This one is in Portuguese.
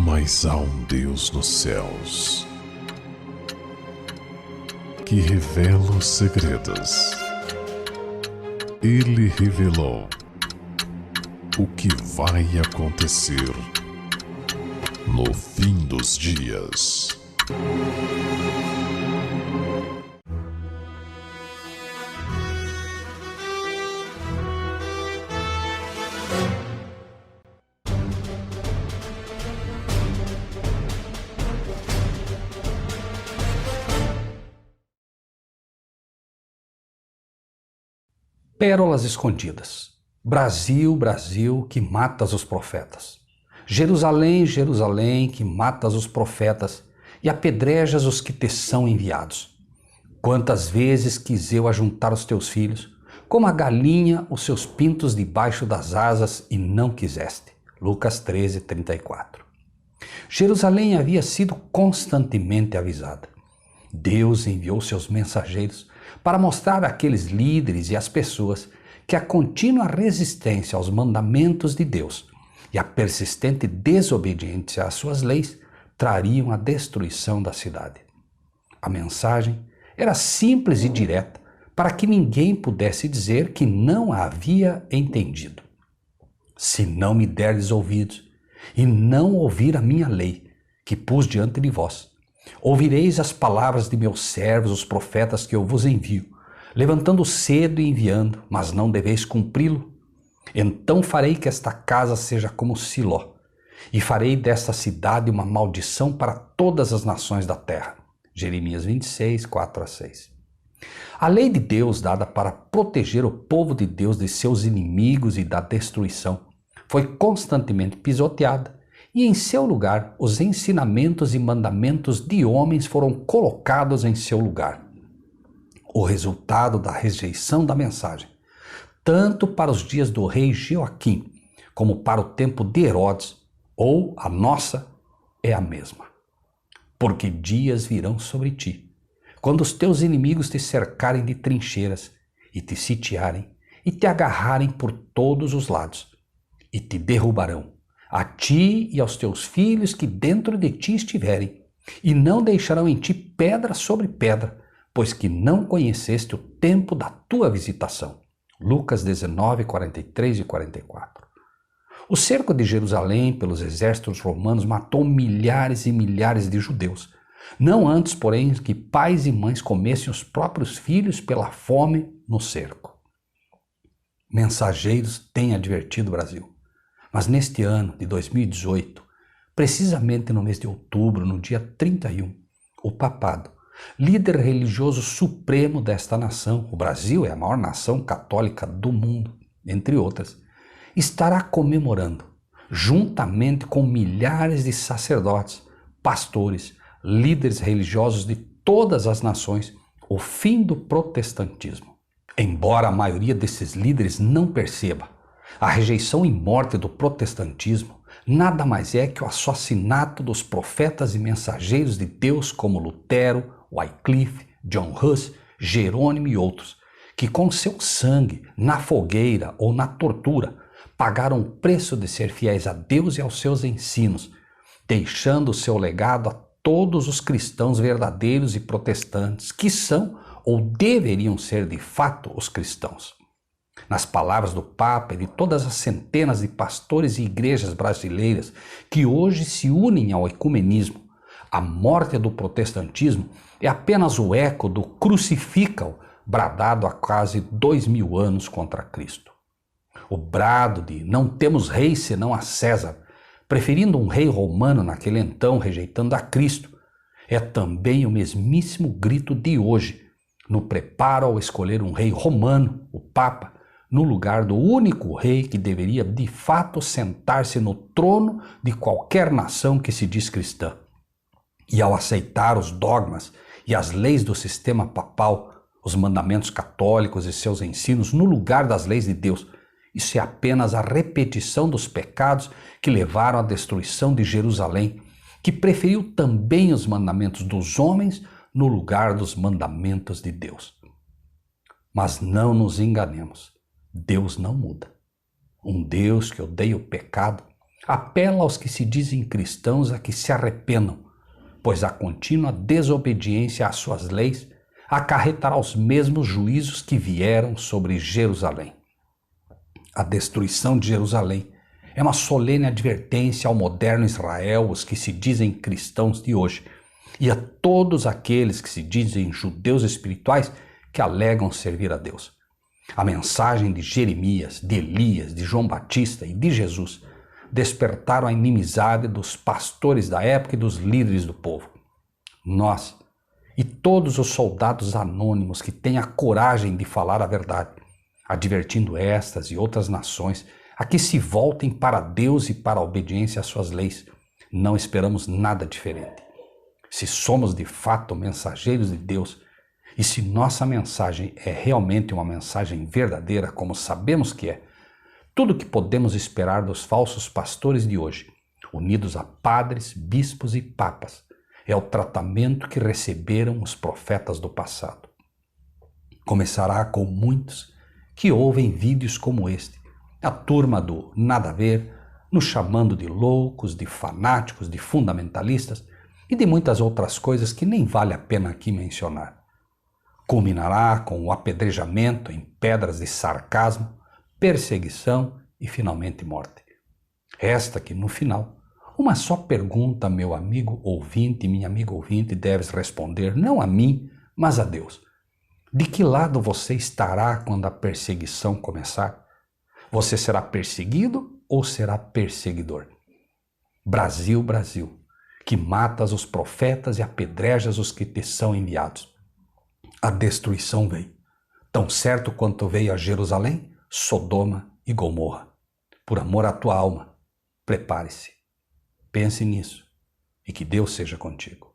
Mas há um Deus nos céus que revela os segredos. Ele revelou o que vai acontecer no fim dos dias. Pérolas escondidas. Brasil, Brasil, que matas os profetas. Jerusalém, Jerusalém, que matas os profetas e apedrejas os que te são enviados. Quantas vezes quis eu ajuntar os teus filhos, como a galinha os seus pintos debaixo das asas, e não quiseste. Lucas 13, 34. Jerusalém havia sido constantemente avisada. Deus enviou seus mensageiros para mostrar àqueles líderes e às pessoas que a contínua resistência aos mandamentos de Deus e a persistente desobediência às suas leis trariam a destruição da cidade. A mensagem era simples e direta para que ninguém pudesse dizer que não a havia entendido. Se não me derdes ouvidos e não ouvir a minha lei, que pus diante de vós, ouvireis as palavras de meus servos, os profetas que eu vos envio, levantando cedo e enviando, mas não deveis cumpri-lo. Então farei que esta casa seja como Siló, e farei desta cidade uma maldição para todas as nações da terra. Jeremias 26, 4-6. A lei de Deus, dada para proteger o povo de Deus de seus inimigos e da destruição, foi constantemente pisoteada, e em seu lugar os ensinamentos e mandamentos de homens foram colocados em seu lugar. O resultado da rejeição da mensagem, tanto para os dias do rei Joaquim, como para o tempo de Herodes, ou a nossa, é a mesma. Porque dias virão sobre ti, quando os teus inimigos te cercarem de trincheiras, e te sitiarem, e te agarrarem por todos os lados, e te derrubarão, a ti e aos teus filhos que dentro de ti estiverem, e não deixarão em ti pedra sobre pedra, pois que não conheceste o tempo da tua visitação. Lucas 19, 43 e 44. O cerco de Jerusalém pelos exércitos romanos matou milhares e milhares de judeus. Não antes, porém, que pais e mães comessem os próprios filhos pela fome no cerco. Mensageiros têm advertido o Brasil. Mas neste ano de 2018, precisamente no mês de outubro, no dia 31, o papado, líder religioso supremo desta nação, o Brasil é a maior nação católica do mundo, entre outras, estará comemorando, juntamente com milhares de sacerdotes, pastores, líderes religiosos de todas as nações, o fim do protestantismo. Embora a maioria desses líderes não perceba, a rejeição e morte do protestantismo nada mais é que o assassinato dos profetas e mensageiros de Deus como Lutero, Wycliffe, John Hus, Jerônimo e outros, que com seu sangue, na fogueira ou na tortura, pagaram o preço de ser fiéis a Deus e aos seus ensinos, deixando o seu legado a todos os cristãos verdadeiros e protestantes que são ou deveriam ser de fato os cristãos. Nas palavras do Papa e de todas as centenas de pastores e igrejas brasileiras que hoje se unem ao ecumenismo, a morte do protestantismo é apenas o eco do crucifica-o bradado há quase 2000 anos contra Cristo. O brado de não temos rei senão a César, preferindo um rei romano naquele então, rejeitando a Cristo, é também o mesmíssimo grito de hoje, no preparo ao escolher um rei romano, o Papa, no lugar do único rei que deveria de fato sentar-se no trono de qualquer nação que se diz cristã. E ao aceitar os dogmas e as leis do sistema papal, os mandamentos católicos e seus ensinos no lugar das leis de Deus, isso é apenas a repetição dos pecados que levaram à destruição de Jerusalém, que preferiu também os mandamentos dos homens no lugar dos mandamentos de Deus. Mas não nos enganemos. Deus não muda. Um Deus que odeia o pecado Apela aos que se dizem cristãos a que se arrependam, pois a contínua desobediência às suas leis acarretará os mesmos juízos que vieram sobre Jerusalém. A destruição de Jerusalém é uma solene advertência ao moderno Israel, os que se dizem cristãos de hoje, e a todos aqueles que se dizem judeus espirituais que alegam servir a Deus. A mensagem de Jeremias, de Elias, de João Batista e de Jesus despertaram a inimizade dos pastores da época e dos líderes do povo. Nós e todos os soldados anônimos que têm a coragem de falar a verdade, advertindo estas e outras nações a que se voltem para Deus e para a obediência às suas leis, não esperamos nada diferente. Se somos de fato mensageiros de Deus e se nossa mensagem é realmente uma mensagem verdadeira, como sabemos que é, tudo o que podemos esperar dos falsos pastores de hoje, unidos a padres, bispos e papas, é o tratamento que receberam os profetas do passado. Começará com muitos que ouvem vídeos como este, a turma do nada a ver, nos chamando de loucos, de fanáticos, de fundamentalistas e de muitas outras coisas que nem vale a pena aqui mencionar. Culminará com o apedrejamento em pedras de sarcasmo, perseguição e finalmente morte. Resta que no final, uma só pergunta, meu amigo ouvinte e minha amiga ouvinte, deves responder, não a mim, mas a Deus. De que lado você estará quando a perseguição começar? Você será perseguido ou será perseguidor? Brasil, Brasil, que matas os profetas e apedrejas os que te são enviados. A destruição veio, tão certo quanto veio a Jerusalém, Sodoma e Gomorra. Por amor à tua alma, prepare-se, pense nisso e que Deus seja contigo.